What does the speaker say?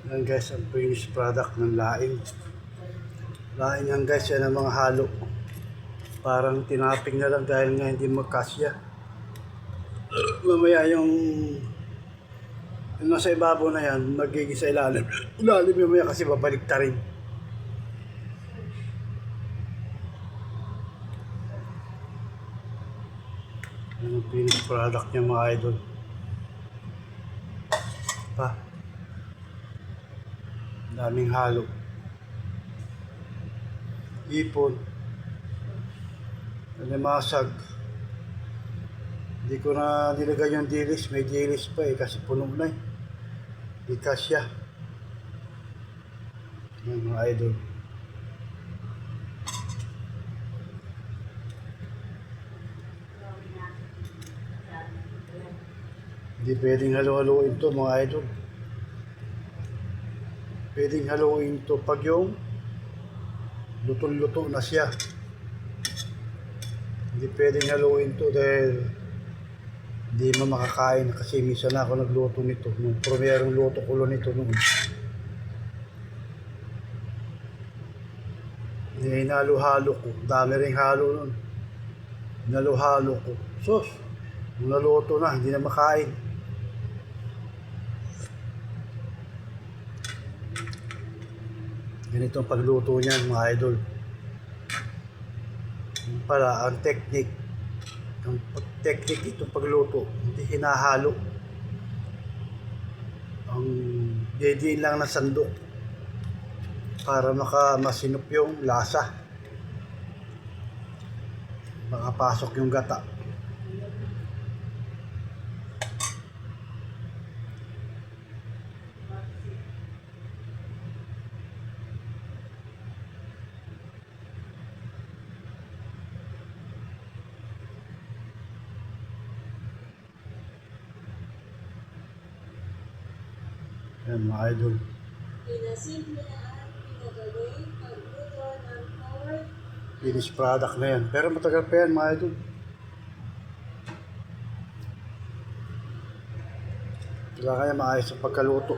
Yan guys, ang finished product ng laing. Laing yan guys, yan ang mga halo. Parang tinaping na lang dahil nga hindi magkasya. Mamaya yung nasa ibabaw na yan, magiging sa ilalim. Ilalim mamaya kasi babalik ta rin. Yan ang finished product niya mga idol. Pa. Daming halo. Ipon. Alimasag. Hindi ko na nilagay yung dilis. May dilis pa eh kasi puno na eh. Di kasya. Yan mga idol. Hindi pwedeng halo-haloin to mga idol. Pwedeng haluin to pag yung luto-luto na siya. Hindi pwedeng haluin to dahil hindi mo makakain kasi minsan na ako nagluto nito. Nung primerong luto ko lang nito noon. Hinalo-halo ko. Dami ring halo nun. Hinalo-halo ko. Sus! Nung naluto na, hindi na makain. Ganito ang pagluto niyan mga idol. Yung pala, ang technique itong pagluto, hindi hinahalo. Ang dediin lang ng sandok para masinop yung lasa. Makapasok yung gata. Yan mga idol. Pinasimple at pinagaling pagluto ng pork. Finished product na yan. Pero matagal pa yan mga idol. Kailangan yan maayos ang pagkaluto.